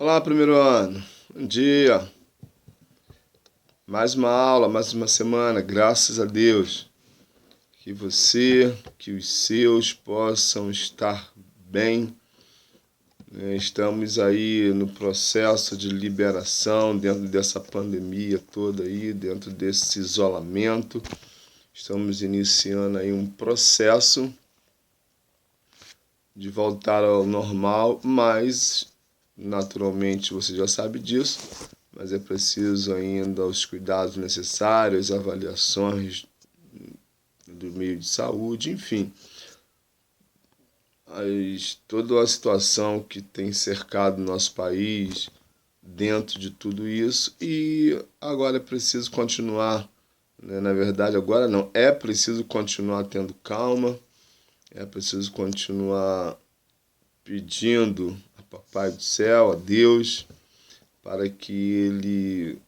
Olá, primeiro ano. Bom dia. Mais uma aula, mais uma semana, graças a Deus. Que você, que os seus possam estar bem. Estamos aí no processo de liberação dentro dessa pandemia toda aí, dentro desse isolamento. Estamos iniciando aí um processo de voltar ao normal, mas naturalmente você já sabe disso, mas é preciso ainda os cuidados necessários, avaliações do meio de saúde, enfim. Toda a situação que tem cercado o nosso país dentro de tudo isso, e agora é preciso continuar, né? Na verdade, agora não, é preciso continuar tendo calma, é preciso continuar pedindo a Papai do Céu, a Deus, para que Ele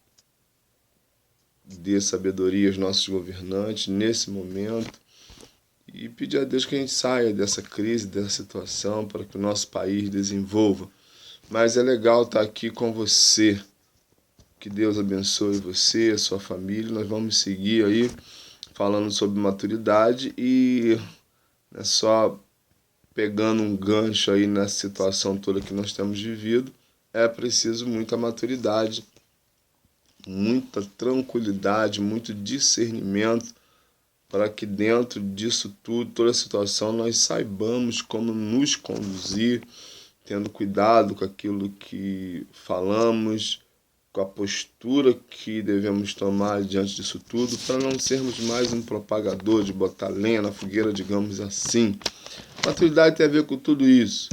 dê sabedoria aos nossos governantes nesse momento e pedir a Deus que a gente saia dessa crise, dessa situação, para que o nosso país desenvolva. Mas é legal estar aqui com você. Que Deus abençoe você, a sua família. Nós vamos seguir aí falando sobre maturidade e é só pegando um gancho aí nessa situação toda que nós temos vivido. É preciso muita maturidade, muita tranquilidade, muito discernimento para que dentro disso tudo, toda a situação, nós saibamos como nos conduzir, tendo cuidado com aquilo que falamos, com a postura que devemos tomar diante disso tudo, para não sermos mais um propagador de botar lenha na fogueira, digamos assim. Maturidade tem a ver com tudo isso.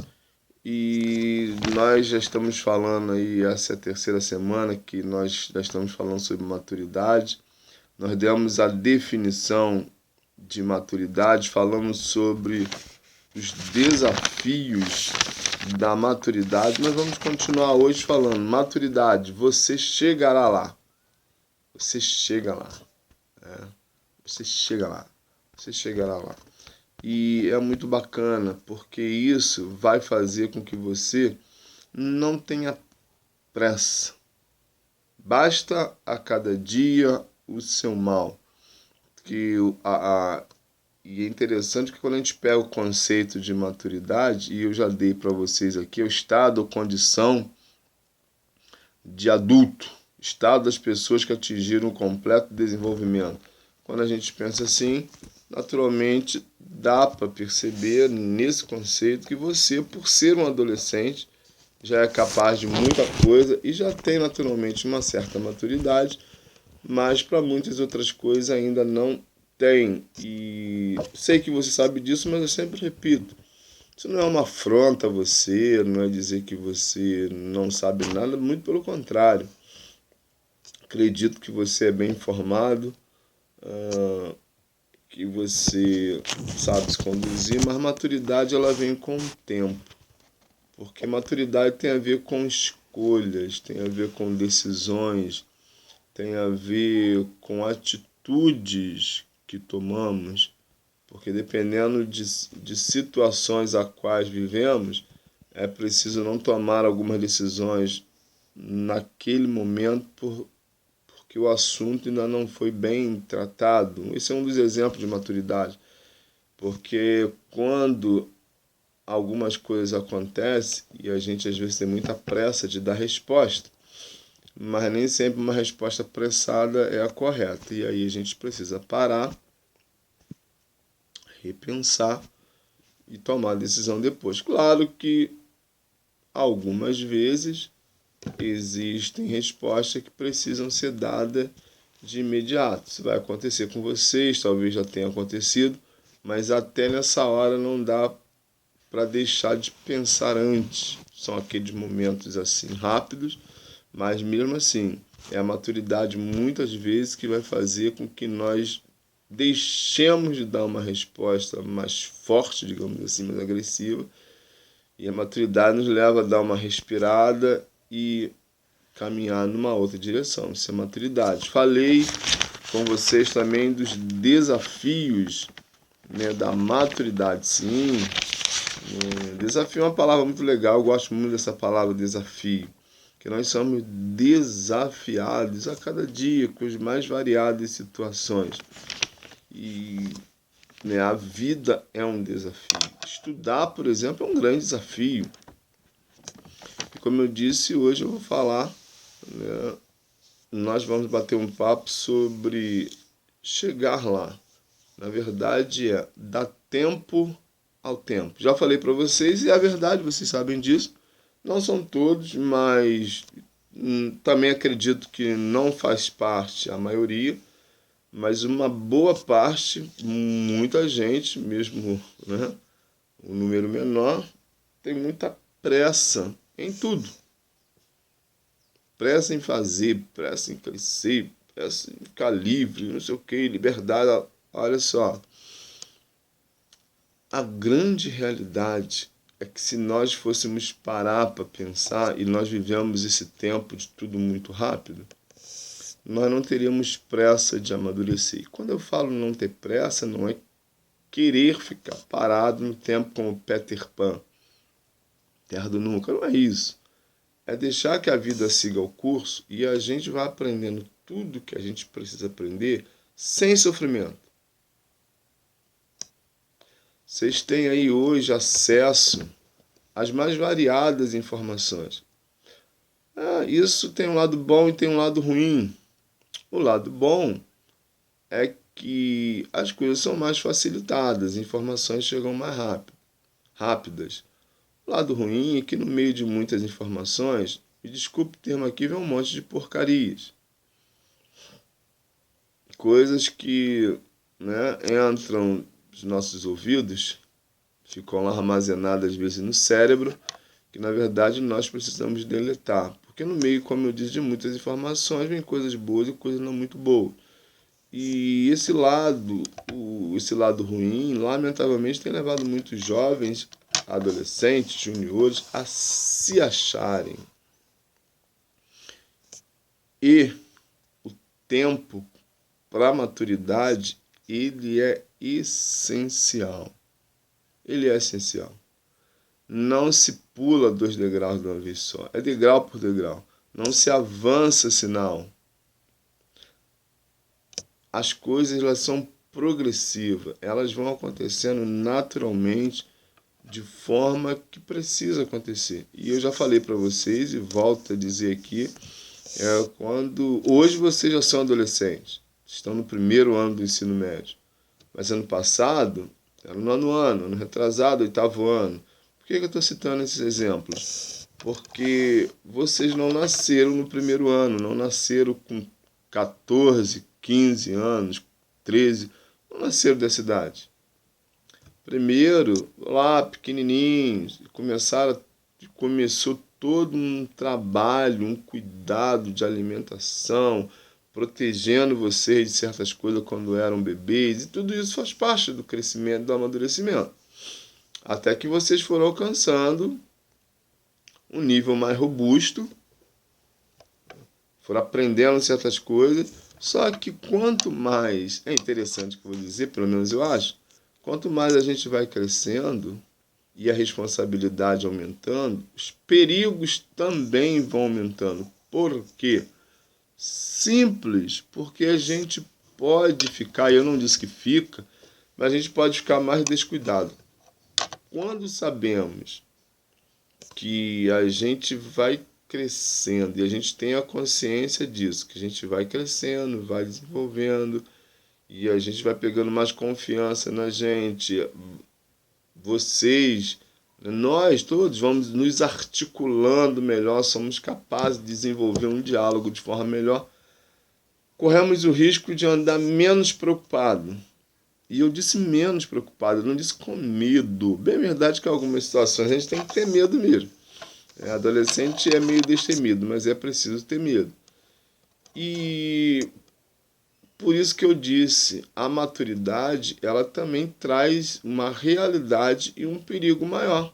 E nós já estamos falando aí, essa é a terceira semana que nós já estamos falando sobre maturidade. Nós demos a definição de maturidade, falamos sobre os desafios da maturidade. Nós vamos continuar hoje falando maturidade, você chegará lá. Você chega lá. Né? Você chega lá. Você chegará lá. E é muito bacana, porque isso vai fazer com que você não tenha pressa. Basta a cada dia o seu mal. E é interessante que quando a gente pega o conceito de maturidade, e eu já dei para vocês aqui, é o estado ou condição de adulto, estado das pessoas que atingiram o completo desenvolvimento. Quando a gente pensa assim, naturalmente dá para perceber nesse conceito que você, por ser um adolescente, já é capaz de muita coisa e já tem naturalmente uma certa maturidade, mas para muitas outras coisas ainda não tem. E sei que você sabe disso, mas eu sempre repito, isso não é uma afronta a você, não é dizer que você não sabe nada, muito pelo contrário. Acredito que você é bem informado, que você sabe se conduzir, mas maturidade ela vem com o tempo. Porque maturidade tem a ver com escolhas, tem a ver com decisões, tem a ver com atitudes que tomamos, porque dependendo de situações a quais vivemos, é preciso não tomar algumas decisões naquele momento porque o assunto ainda não foi bem tratado. Esse é um dos exemplos de maturidade, porque quando algumas coisas acontecem e a gente às vezes tem muita pressa de dar resposta, mas nem sempre uma resposta apressada é a correta. E aí a gente precisa parar, repensar e tomar a decisão depois. Claro que algumas vezes existem respostas que precisam ser dadas de imediato. Isso vai acontecer com vocês, talvez já tenha acontecido, mas até nessa hora não dá para deixar de pensar antes. São aqueles momentos assim rápidos, mas mesmo assim é a maturidade muitas vezes que vai fazer com que nós deixemos de dar uma resposta mais forte, digamos assim, mais agressiva, e a maturidade nos leva a dar uma respirada e caminhar numa outra direção. Isso é maturidade. Falei com vocês também dos desafios, né, da maturidade. Sim, desafio é uma palavra muito legal, eu gosto muito dessa palavra desafio. que nós somos desafiados a cada dia com as mais variadas situações. E né, a vida é um desafio. Estudar, por exemplo, é um grande desafio. E como eu disse, hoje eu vou falar, né, nós vamos bater um papo sobre chegar lá. Na verdade, é dar tempo ao tempo. Já falei para vocês e é a verdade, vocês sabem disso. Não são todos, mas também acredito que não faz parte a maioria, mas uma boa parte, muita gente, mesmo, né, um número menor, tem muita pressa em tudo. Pressa em fazer, pressa em crescer, pressa em ficar livre, não sei o que, liberdade. Olha só, a grande realidade é que se nós fôssemos parar para pensar, e nós vivemos esse tempo de tudo muito rápido, nós não teríamos pressa de amadurecer. E quando eu falo não ter pressa, não é querer ficar parado no tempo como Peter Pan, terra do nunca, não é isso. É deixar que a vida siga o curso e a gente vai aprendendo tudo que a gente precisa aprender sem sofrimento. Vocês têm aí hoje acesso às mais variadas informações. Isso tem um lado bom e tem um lado ruim. O lado bom é que as coisas são mais facilitadas, as informações chegam mais rápidas. O lado ruim é que no meio de muitas informações, me desculpe o termo aqui, vem um monte de porcarias. Coisas que, né, entram nos nossos ouvidos, ficam lá armazenadas às vezes no cérebro, que na verdade nós precisamos deletar. Porque no meio, como eu disse, de muitas informações, vem coisas boas e coisas não muito boas. E esse lado ruim, lamentavelmente, tem levado muitos jovens, adolescentes, juniores, a se acharem. E o tempo para a maturidade, ele é essencial. Ele é essencial. Não se pula 2 degraus de uma vez só. É degrau por degrau. Não se avança, senão. As coisas, elas são progressivas. Elas vão acontecendo naturalmente, de forma que precisa acontecer. E eu já falei para vocês e volto a dizer aqui, quando hoje vocês já são adolescentes, estão no primeiro ano do ensino médio. Mas ano passado, era no nono ano retrasado, 8º ano. Por que eu estou citando esses exemplos? Porque vocês não nasceram no primeiro ano, não nasceram com 14, 15 anos, 13, não nasceram dessa idade. Primeiro, lá, pequenininhos, começou todo um trabalho, um cuidado de alimentação, protegendo vocês de certas coisas quando eram bebês, e tudo isso faz parte do crescimento, do amadurecimento. Até que vocês foram alcançando um nível mais robusto, foram aprendendo certas coisas, só que quanto mais, é interessante que eu vou dizer, pelo menos eu acho, quanto mais a gente vai crescendo e a responsabilidade aumentando, os perigos também vão aumentando. Por quê? Simples, porque a gente pode ficar, eu não disse que fica, mas a gente pode ficar mais descuidado. Quando sabemos que a gente vai crescendo e a gente tem a consciência disso, que a gente vai crescendo, vai desenvolvendo e a gente vai pegando mais confiança na gente, vocês, nós todos vamos nos articulando melhor, somos capazes de desenvolver um diálogo de forma melhor, corremos o risco de andar menos preocupado. E eu disse menos preocupado, eu não disse com medo. Bem verdade que em algumas situações a gente tem que ter medo mesmo. Adolescente é meio destemido, mas é preciso ter medo. E por isso que eu disse, a maturidade, ela também traz uma realidade e um perigo maior.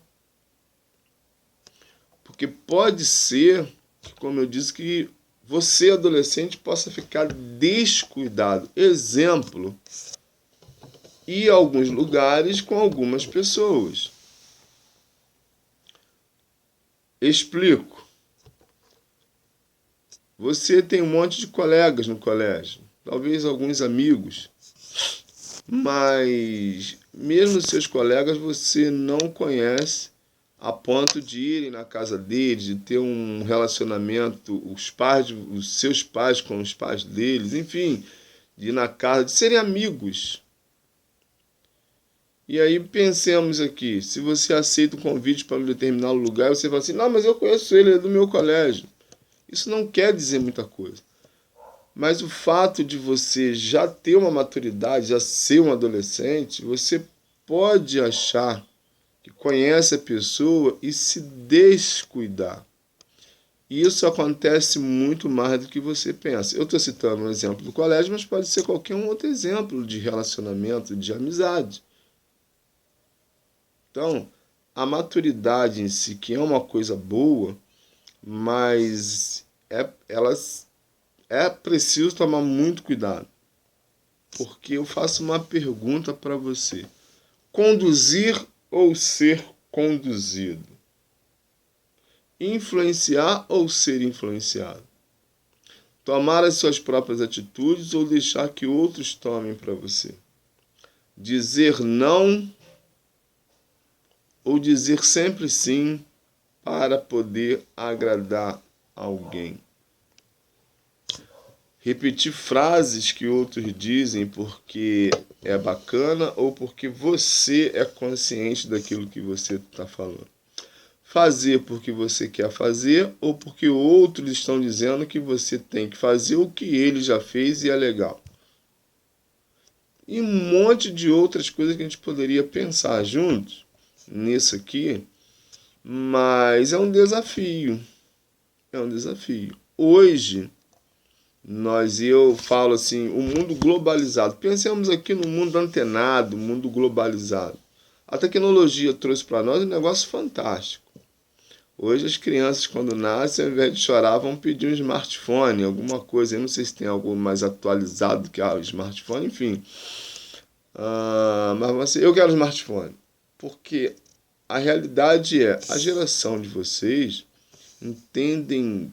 Porque pode ser, como eu disse, que você, adolescente, possa ficar descuidado. Exemplo, ir a alguns lugares com algumas pessoas. Explico. Você tem um monte de colegas no colégio, talvez alguns amigos, mas mesmo seus colegas você não conhece a ponto de irem na casa deles, de ter um relacionamento, os seus pais com os pais deles, enfim, de ir na casa, de serem amigos. E aí pensemos aqui, se você aceita o convite para um determinado lugar, você fala assim, não, mas eu conheço ele, ele é do meu colégio. Isso não quer dizer muita coisa. Mas o fato de você já ter uma maturidade, já ser um adolescente, você pode achar que conhece a pessoa e se descuidar. Isso acontece muito mais do que você pensa. Eu estou citando um exemplo do colégio, mas pode ser qualquer um outro exemplo de relacionamento, de amizade. Então, a maturidade em si, que é uma coisa boa, mas é preciso tomar muito cuidado. Porque eu faço uma pergunta para você: conduzir ou ser conduzido? Influenciar ou ser influenciado? Tomar as suas próprias atitudes ou deixar que outros tomem para você? Dizer não ou dizer sempre sim para poder agradar alguém? Repetir frases que outros dizem porque é bacana ou porque você é consciente daquilo que você está falando? Fazer porque você quer fazer ou porque outros estão dizendo que você tem que fazer o que ele já fez e é legal? E um monte de outras coisas que a gente poderia pensar juntos nisso aqui, mas é um desafio. É um desafio. Hoje, eu falo assim, o mundo globalizado. Pensemos aqui no mundo antenado, mundo globalizado. A tecnologia trouxe para nós um negócio fantástico. Hoje as crianças, quando nascem, ao invés de chorar, vão pedir um smartphone, alguma coisa. Eu não sei se tem algo mais atualizado do que o smartphone, enfim. Mas eu quero um smartphone. Porque a realidade é, a geração de vocês entendem,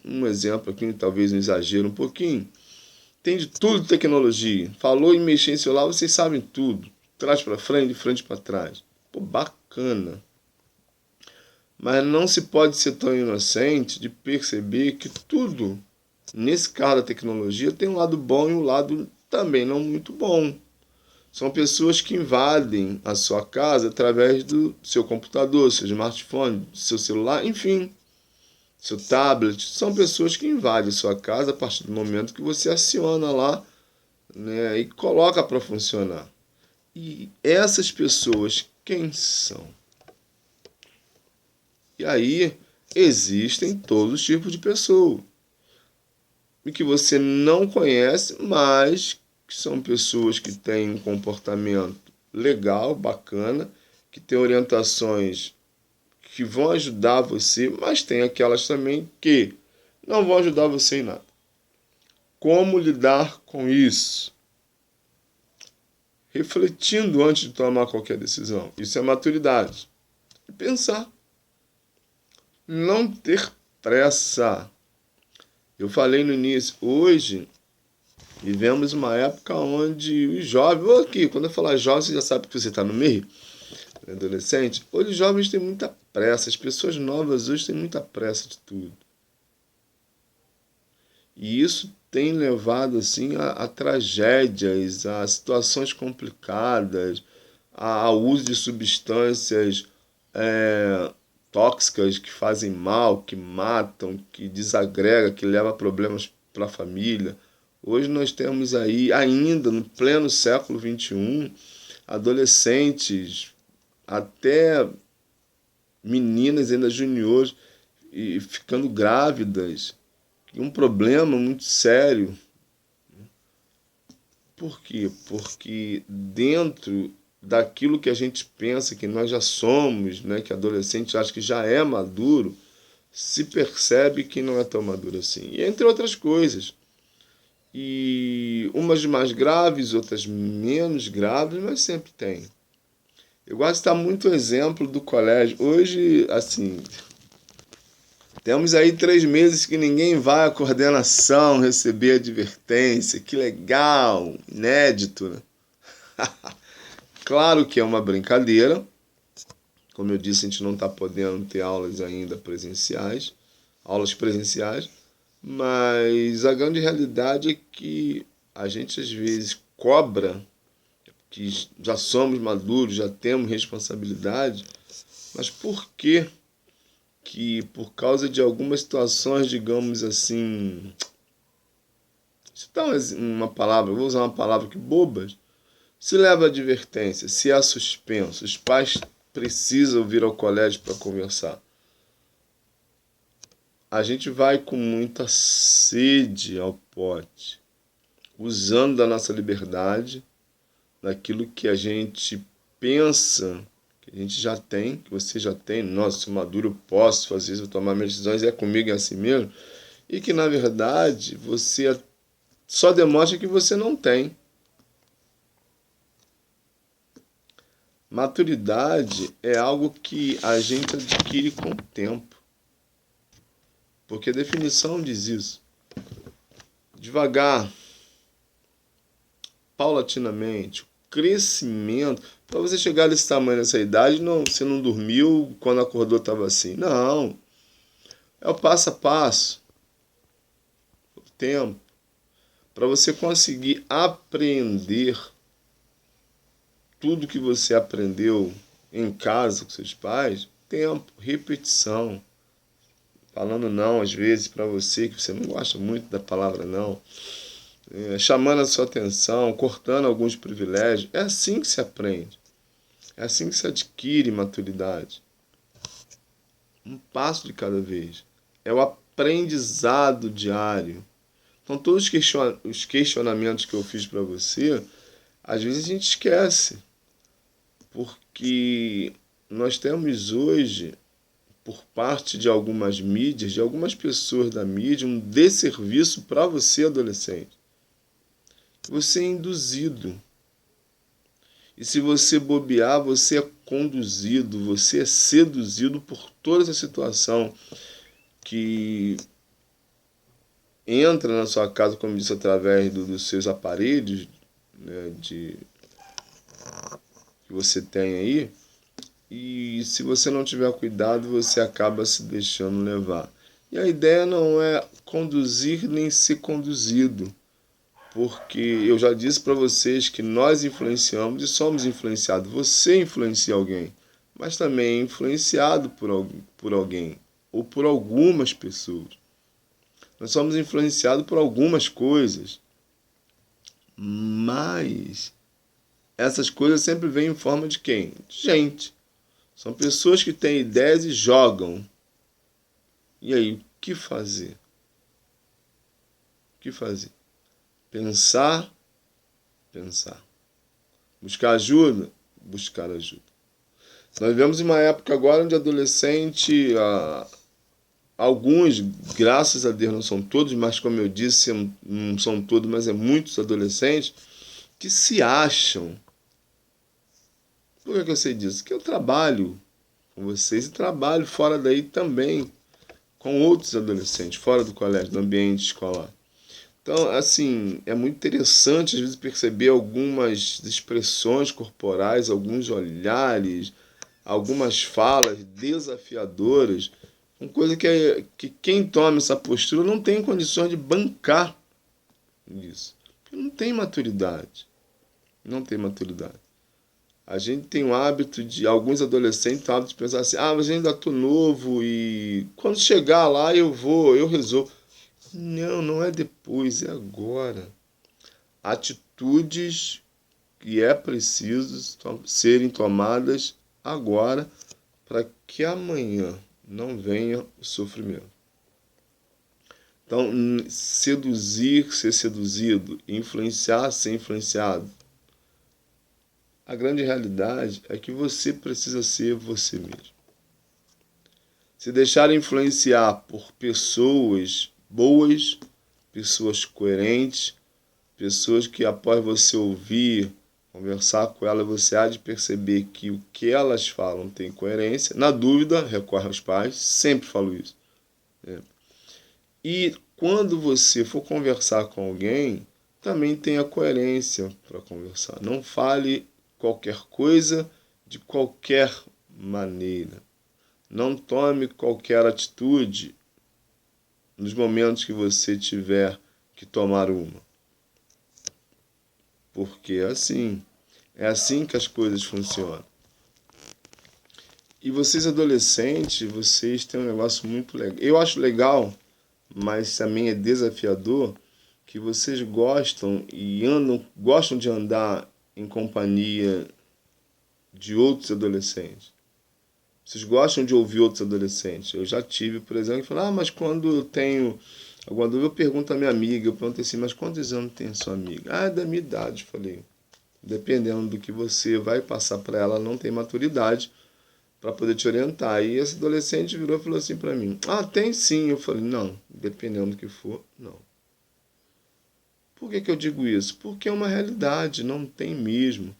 um exemplo aqui, talvez um exagero um pouquinho, tem de tudo de tecnologia. Falou em mexer em celular, vocês sabem tudo. Trás para frente, de frente para trás. Pô, bacana. Mas não se pode ser tão inocente de perceber que tudo, nesse caso da tecnologia, tem um lado bom e um lado também não muito bom. São pessoas que invadem a sua casa através do seu computador, seu smartphone, seu celular, enfim, seu tablet. São pessoas que invadem a sua casa a partir do momento que você aciona lá, né, e coloca para funcionar. E essas pessoas, quem são? E aí existem todos os tipos de pessoas. E que você não conhece, mas que são pessoas que têm um comportamento legal, bacana, que têm orientações que vão ajudar você, mas tem aquelas também que não vão ajudar você em nada. Como lidar com isso? Refletindo antes de tomar qualquer decisão. Isso é maturidade. E pensar. Não ter pressa. Eu falei no início, hoje vivemos uma época onde os jovens, aqui, quando eu falar jovem, você já sabe que você está no meio, adolescente. Hoje os jovens têm muita pressa, as pessoas novas hoje têm muita pressa de tudo. E isso tem levado assim a tragédias, a situações complicadas, ao uso de substâncias tóxicas que fazem mal, que matam, que desagrega, que leva a problemas para a família. Hoje nós temos aí, ainda no pleno século XXI, adolescentes, até meninas ainda juniores, e ficando grávidas. Um problema muito sério. Por quê? Porque dentro daquilo que a gente pensa que nós já somos, né, que adolescente acha que já é maduro, se percebe que não é tão maduro assim. E entre outras coisas. E umas mais graves, outras menos graves, mas sempre tem. Eu gosto de dar muito exemplo do colégio. Hoje, assim, Temos aí 3 meses que ninguém vai à coordenação receber advertência. Que legal, inédito, né? Claro que é uma brincadeira. Como eu disse, a gente não está podendo ter aulas ainda presenciais, aulas presenciais, mas a grande realidade é que a gente às vezes cobra, que já somos maduros, já temos responsabilidade, mas por que por causa de algumas situações, digamos assim, uma palavra, eu vou usar uma palavra que bobas, se leva a advertência, se há suspenso, os pais precisam vir ao colégio para conversar. A gente vai com muita sede ao pote, usando da nossa liberdade, daquilo que a gente pensa, que a gente já tem, que você já tem, nossa, sou maduro, eu posso fazer isso, eu tomar minhas decisões, é comigo, é assim mesmo, e que na verdade você só demonstra que você não tem. Maturidade é algo que a gente adquire com o tempo. Porque a definição diz isso. Devagar, paulatinamente, o crescimento. Para você chegar nesse tamanho, nessa idade, não, você não dormiu quando acordou estava assim. Não. É o passo a passo. O tempo. Para você conseguir aprender tudo que você aprendeu em casa com seus pais, tempo, repetição. Falando não, às vezes, para você, que você não gosta muito da palavra não. Chamando a sua atenção, cortando alguns privilégios. É assim que se aprende. É assim que se adquire maturidade. Um passo de cada vez. É o aprendizado diário. Então, todos os questionamentos que eu fiz para você, às vezes a gente esquece. Porque nós temos hoje, por parte de algumas mídias, de algumas pessoas da mídia, um desserviço para você, adolescente. Você é induzido. E se você bobear, você é conduzido, você é seduzido por toda essa situação que entra na sua casa, como disse, através dos seus aparelhos, né, que você tem aí. E se você não tiver cuidado, você acaba se deixando levar. E a ideia não é conduzir nem ser conduzido. Porque eu já disse para vocês que nós influenciamos e somos influenciados. Você influencia alguém, mas também é influenciado por alguém ou por algumas pessoas. Nós somos influenciados por algumas coisas, mas essas coisas sempre vêm em forma de quem? De gente. São pessoas que têm ideias e jogam. E aí, o que fazer? O que fazer? Pensar. Buscar ajuda? Buscar ajuda. Nós vivemos em uma época agora onde adolescente, alguns, graças a Deus, não são todos, mas como eu disse, não são todos, mas é muitos adolescentes que se acham. Por que eu sei disso? Que eu trabalho com vocês e trabalho fora daí também com outros adolescentes, fora do colégio, do ambiente escolar. Então, assim, é muito interessante às vezes perceber algumas expressões corporais, alguns olhares, algumas falas desafiadoras, uma coisa que quem toma essa postura não tem condições de bancar isso. Porque não tem maturidade. Não tem maturidade. A gente tem o hábito de, alguns adolescentes têm o hábito de pensar assim, mas eu ainda estou novo e quando chegar lá eu resolvo. Não, não é depois, é agora. Atitudes que é preciso serem tomadas agora para que amanhã não venha o sofrimento. Então, seduzir, ser seduzido, influenciar, ser influenciado. A grande realidade é que você precisa ser você mesmo. Se deixar influenciar por pessoas boas, pessoas coerentes, pessoas que após você ouvir, conversar com elas, você há de perceber que o que elas falam tem coerência. Na dúvida, recorre aos pais, sempre falo isso. E quando você for conversar com alguém, também tenha coerência para conversar. Não fale qualquer coisa de qualquer maneira. Não tome qualquer atitude nos momentos que você tiver que tomar uma. Porque é assim que as coisas funcionam. E vocês adolescentes, vocês têm um negócio muito legal. Eu acho legal, mas também é desafiador, que vocês gostam de andar em companhia de outros adolescentes. Vocês gostam de ouvir outros adolescentes. Eu já tive, por exemplo, que falar, mas quando eu tenho alguma dúvida, eu pergunto à minha amiga, eu pergunto assim, mas quantos anos tem sua amiga? Ah, é da minha idade, falei. Dependendo do que você vai passar para ela, não tem maturidade para poder te orientar. E esse adolescente virou e falou assim para mim, ah, tem sim. Eu falei, não, dependendo do que for, não. Por que eu digo isso? Porque é uma realidade, não tem mesmo.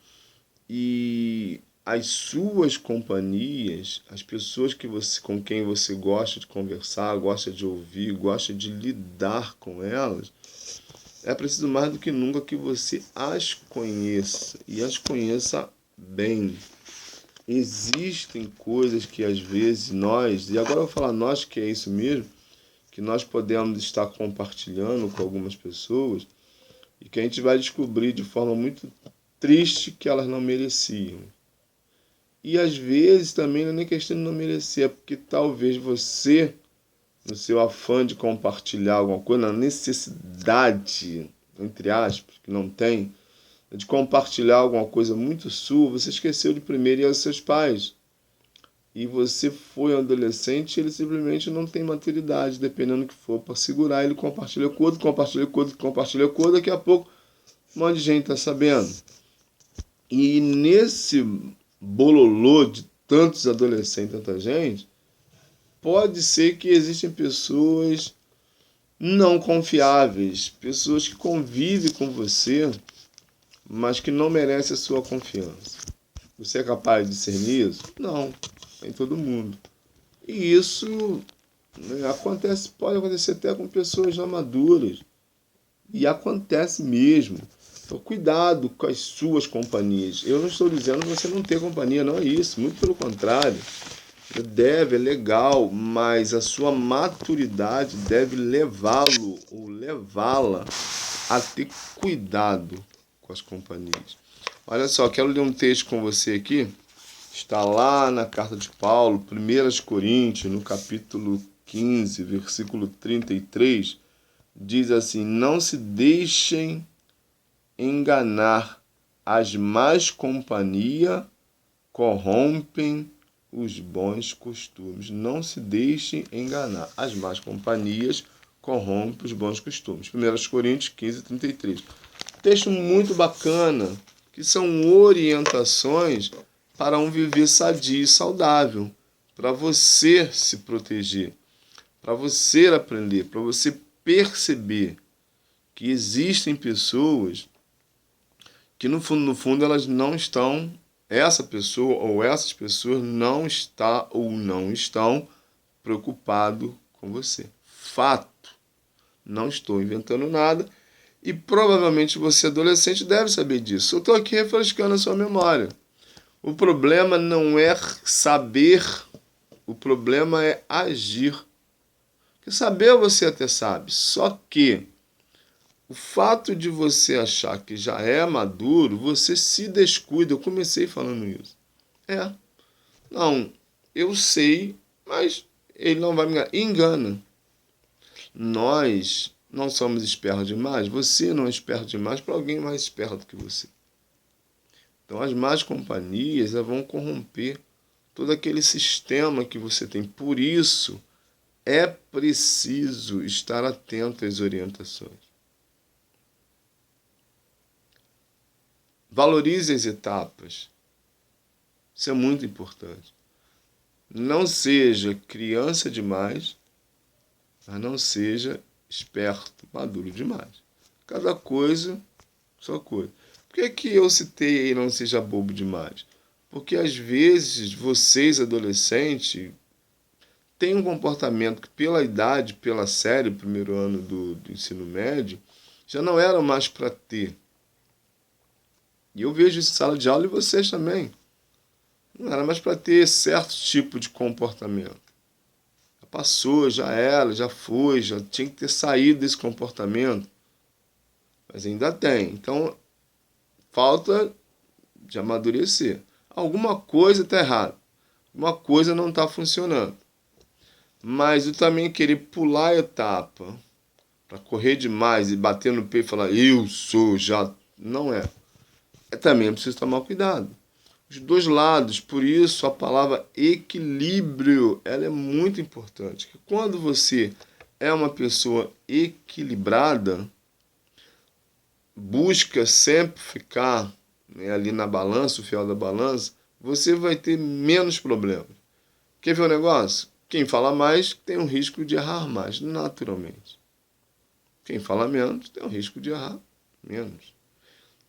E as suas companhias, as pessoas com quem você gosta de conversar, gosta de ouvir, gosta de lidar com elas, é preciso mais do que nunca que você as conheça e as conheça bem. Existem coisas que às vezes nós, e agora eu vou falar nós que é isso mesmo, que nós podemos estar compartilhando com algumas pessoas e que a gente vai descobrir de forma muito triste que elas não mereciam. E às vezes também não é nem questão de não merecer, é porque talvez você, no seu afã de compartilhar alguma coisa, na necessidade, entre aspas, que não tem, de compartilhar alguma coisa muito sua, você esqueceu de primeiro ir aos seus pais. E você foi um adolescente, ele simplesmente não tem maturidade, dependendo do que for, para segurar, ele compartilha com outro, compartilha com outro, compartilha com outro, daqui a pouco um monte de gente está sabendo. E nesse bololô de tantos adolescentes, tanta gente, pode ser que existem pessoas não confiáveis, pessoas que convivem com você, mas que não merecem a sua confiança. Você é capaz de discernir isso? Não, em todo mundo. E isso, né, pode acontecer até com pessoas já maduras. E acontece mesmo. Então, cuidado com as suas companhias. Eu não estou dizendo você não ter companhia, não é isso. Muito pelo contrário. É legal, mas a sua maturidade deve levá-lo ou levá-la a ter cuidado com as companhias. Olha só, quero ler um texto com você aqui. Está lá na carta de Paulo, 1 Coríntios, no capítulo 15, versículo 33, diz assim, não se deixem enganar, as más companhias corrompem os bons costumes. Não se deixem enganar, as más companhias corrompem os bons costumes. 1 Coríntios 15, 33. Texto muito bacana, que são orientações para um viver sadio e saudável, para você se proteger, para você aprender, para você perceber que existem pessoas que no fundo elas não estão, essa pessoa ou essas pessoas não está ou não estão preocupado com você. Fato. Não estou inventando nada e provavelmente você adolescente deve saber disso. Eu estou aqui refrescando a sua memória. O problema não é saber, o problema é agir. Porque saber você até sabe, só que o fato de você achar que já é maduro, você se descuida. Eu comecei falando isso. Não, eu sei, mas ele não vai me enganar. Engana. Nós não somos espertos demais. Você não é esperto demais para alguém mais esperto que você. Então as más companhias vão corromper todo aquele sistema que você tem. Por isso, é preciso estar atento às orientações. Valorize as etapas. Isso é muito importante. Não seja criança demais, mas não seja esperto, maduro demais. Cada coisa, sua coisa. Por que eu citei aí não seja bobo demais? Porque às vezes vocês, adolescentes, tem um comportamento que, pela idade, pela série, primeiro ano do ensino médio, já não era mais para ter. E eu vejo isso em sala de aula e vocês também. Não era mais para ter certo tipo de comportamento. Já passou, já era, já foi, já tinha que ter saído desse comportamento. Mas ainda tem. Então, falta de amadurecer. Alguma coisa está errada. Alguma coisa não está funcionando. Mas eu também querer pular a etapa para correr demais e bater no peito e falar eu sou já, não é. É também preciso tomar cuidado. Os dois lados, por isso a palavra equilíbrio, ela é muito importante. Que quando você é uma pessoa equilibrada, busca sempre ficar, né, ali na balança, o fiel da balança, você vai ter menos problemas. Quer ver o negócio? Quem fala mais tem um risco de errar mais, naturalmente. Quem fala menos tem um risco de errar menos.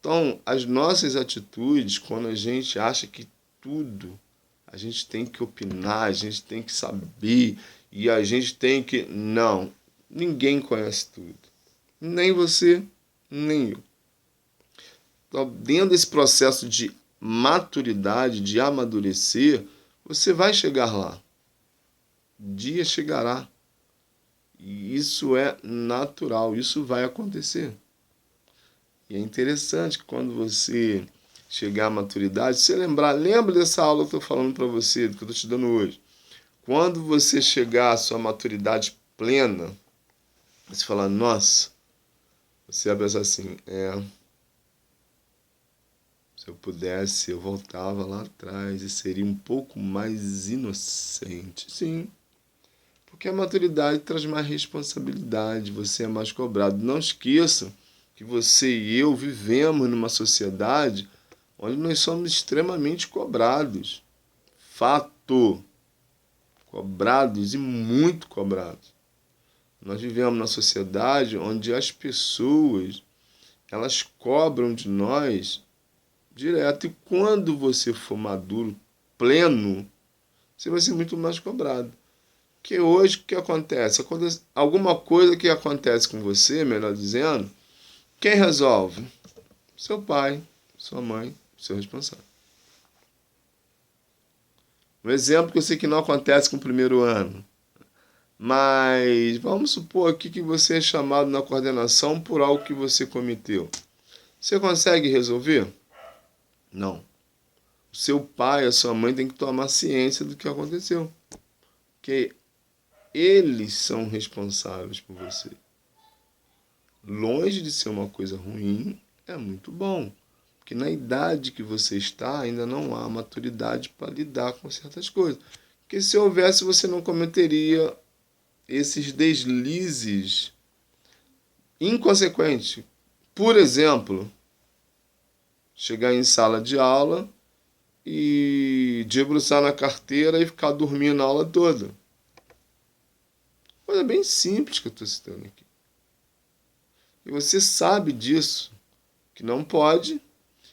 Então, as nossas atitudes, quando a gente acha que tudo a gente tem que opinar, a gente tem que saber e a gente tem que... Não, ninguém conhece tudo. Nem você, nem eu. Então, dentro desse processo de maturidade, de amadurecer, você vai chegar lá. O dia chegará. E isso é natural, isso vai acontecer. E é interessante que quando você chegar à maturidade, você lembra dessa aula que eu estou falando para você, que eu estou te dando hoje. Quando você chegar à sua maturidade plena, você falar, nossa, você vai pensar assim, se eu pudesse, eu voltava lá atrás e seria um pouco mais inocente. Sim, porque a maturidade traz mais responsabilidade, você é mais cobrado. Não esqueça que você e eu vivemos numa sociedade onde nós somos extremamente cobrados. Fato. Cobrados e muito cobrados. Nós vivemos numa sociedade onde as pessoas, elas cobram de nós direto. E quando você for maduro, pleno, você vai ser muito mais cobrado. Que hoje o que acontece? Alguma coisa que acontece com você, melhor dizendo, quem resolve? Seu pai, sua mãe, seu responsável. Um exemplo que eu sei que não acontece com o primeiro ano, mas vamos supor aqui que você é chamado na coordenação por algo que você cometeu. Você consegue resolver? Não. O seu pai, a sua mãe tem que tomar ciência do que aconteceu. Porque eles são responsáveis por você. Longe de ser uma coisa ruim, é muito bom. Porque na idade que você está, ainda não há maturidade para lidar com certas coisas. Porque se houvesse, você não cometeria esses deslizes inconsequentes. Por exemplo, chegar em sala de aula e debruçar na carteira e ficar dormindo a aula toda. Coisa bem simples que eu estou citando aqui. E você sabe disso, que não pode,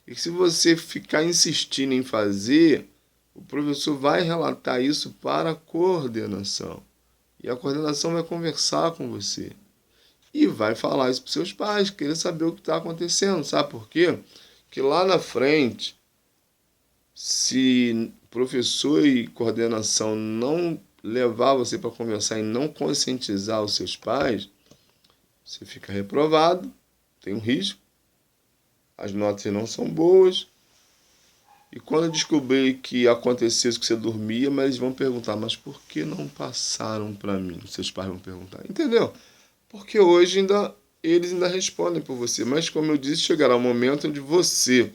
e que se você ficar insistindo em fazer, o professor vai relatar isso para a coordenação. E a coordenação vai conversar com você. E vai falar isso para os seus pais, querer saber o que está acontecendo. Sabe por quê? Porque lá na frente, se professor e coordenação não levar você para conversar e não conscientizar os seus pais, você fica reprovado, tem um risco, as notas não são boas, e quando descobrir que aconteceu isso que você dormia, mas eles vão perguntar, mas por que não passaram para mim? Seus pais vão perguntar, entendeu? Porque hoje eles ainda respondem por você, mas como eu disse, chegará um momento onde você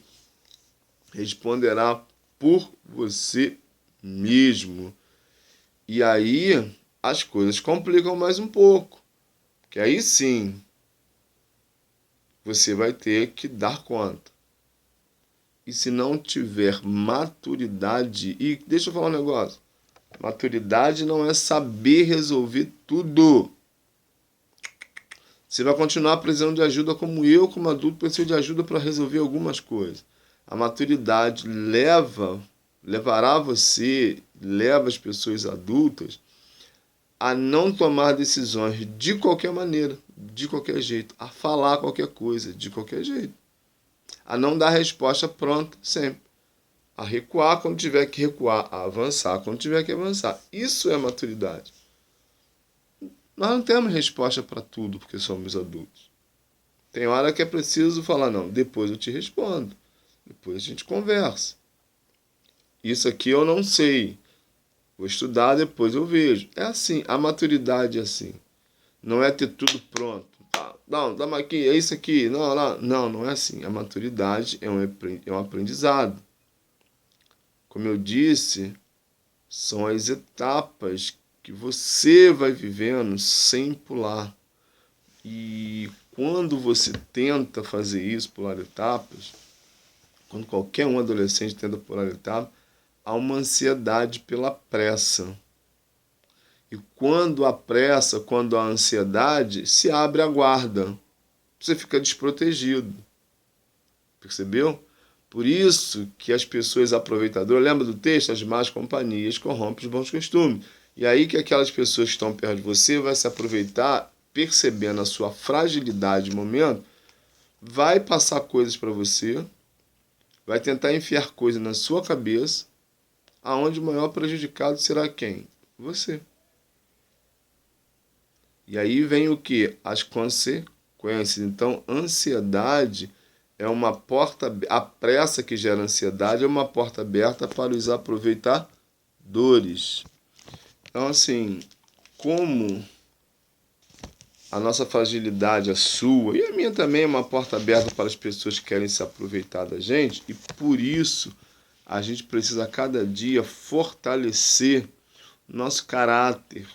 responderá por você mesmo. E aí as coisas complicam mais um pouco. Que aí sim, você vai ter que dar conta. E se não tiver maturidade, e deixa eu falar um negócio, maturidade não é saber resolver tudo. Você vai continuar precisando de ajuda como eu, como adulto, preciso de ajuda para resolver algumas coisas. A maturidade levará você, leva as pessoas adultas a não tomar decisões de qualquer maneira, de qualquer jeito, a falar qualquer coisa, de qualquer jeito, a não dar resposta pronta sempre, a recuar quando tiver que recuar, a avançar quando tiver que avançar. Isso é maturidade. Nós não temos resposta para tudo porque somos adultos. Tem hora que é preciso falar, não, depois eu te respondo, depois a gente conversa. Isso aqui eu não sei, vou estudar, depois eu vejo. É assim, a maturidade é assim. Não é ter tudo pronto. Não, dá aqui, é isso aqui. Não é assim. A maturidade é um aprendizado. Como eu disse, são as etapas que você vai vivendo sem pular. E quando você tenta fazer isso, pular etapas, quando qualquer um adolescente tenta pular etapas, há uma ansiedade pela pressa. E quando a pressa, quando a ansiedade, se abre a guarda. Você fica desprotegido. Percebeu? Por isso que as pessoas aproveitadoras, lembra do texto? As más companhias corrompem os bons costumes. E aí que aquelas pessoas que estão perto de você vai se aproveitar, percebendo a sua fragilidade no momento, vai passar coisas para você, vai tentar enfiar coisas na sua cabeça, aonde o maior prejudicado será quem? Você. E aí vem o que? As consequências. Então, ansiedade é uma porta, a pressa que gera ansiedade é uma porta aberta para os aproveitadores. Então, assim, como a nossa fragilidade, a sua e a minha também é uma porta aberta para as pessoas que querem se aproveitar da gente, e por isso a gente precisa a cada dia fortalecer nosso caráter,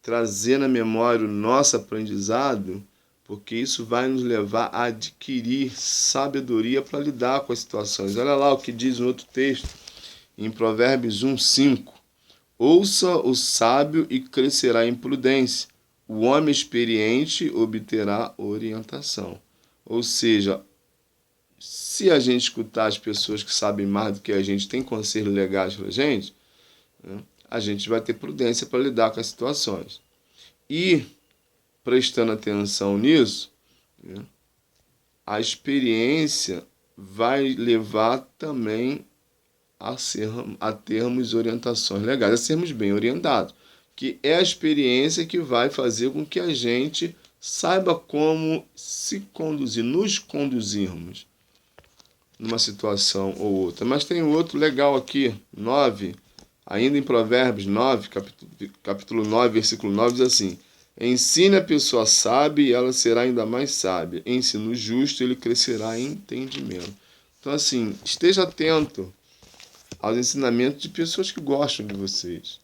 trazer na memória o nosso aprendizado, porque isso vai nos levar a adquirir sabedoria para lidar com as situações. Olha lá o que diz no outro texto, em Provérbios 1:5. Ouça o sábio e crescerá em prudência. O homem experiente obterá orientação. Ou seja, se a gente escutar as pessoas que sabem mais do que a gente, têm conselhos legais para a gente, né, a gente vai ter prudência para lidar com as situações. E, prestando atenção nisso, né, a experiência vai levar também a termos orientações legais, a sermos bem orientados, que é a experiência que vai fazer com que a gente saiba como se conduzir, nos conduzirmos numa situação ou outra. Mas tem outro legal aqui, 9, ainda em Provérbios 9, capítulo 9, versículo 9, diz assim: ensine a pessoa sábia e ela será ainda mais sábia. Ensina o justo e ele crescerá em entendimento. Então, assim, esteja atento aos ensinamentos de pessoas que gostam de vocês.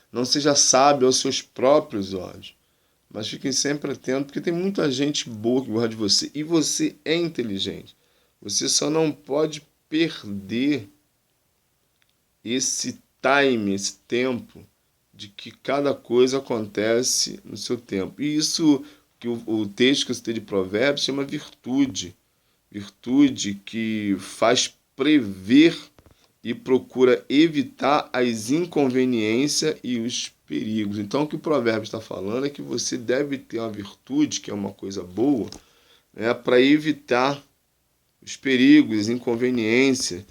Não seja sábio aos seus próprios olhos, mas fiquem sempre atentos, porque tem muita gente boa que gosta de você. E você é inteligente. Você só não pode perder esse time, esse tempo, de que cada coisa acontece no seu tempo. E isso que o texto que eu citei de Provérbios chama virtude. Virtude que faz prever e procura evitar as inconveniências e os perigos. Então, o que o provérbio está falando é que você deve ter uma virtude, que é uma coisa boa, né, para evitar os perigos, as inconveniências.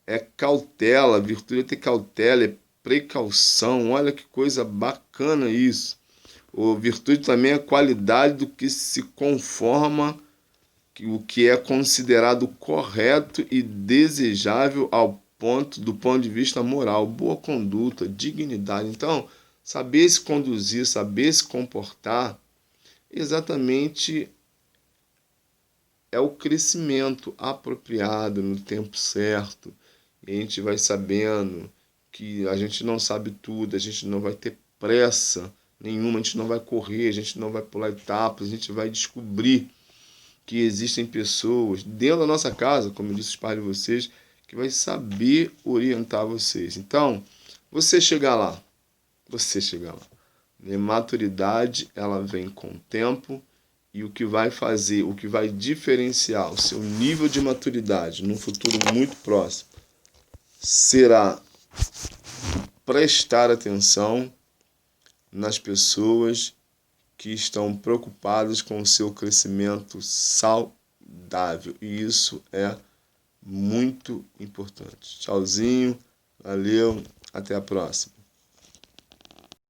É cautela, a virtude é ter cautela, é precaução. Olha que coisa bacana isso. A virtude também é a qualidade do que se conforma, o que é considerado correto e desejável do ponto de vista moral, boa conduta, dignidade. Então, saber se conduzir, saber se comportar, exatamente é o crescimento apropriado no tempo certo. E a gente vai sabendo que a gente não sabe tudo, a gente não vai ter pressa nenhuma, a gente não vai correr, a gente não vai pular etapas, a gente vai descobrir que existem pessoas dentro da nossa casa, como eu disse os pais de vocês, que vai saber orientar vocês. Então, você chegar lá. A maturidade, ela vem com o tempo, e o que vai fazer, o que vai diferenciar o seu nível de maturidade num futuro muito próximo será prestar atenção, nas pessoas que estão preocupadas com o seu crescimento saudável. E isso é muito importante. Tchauzinho, valeu, até a próxima.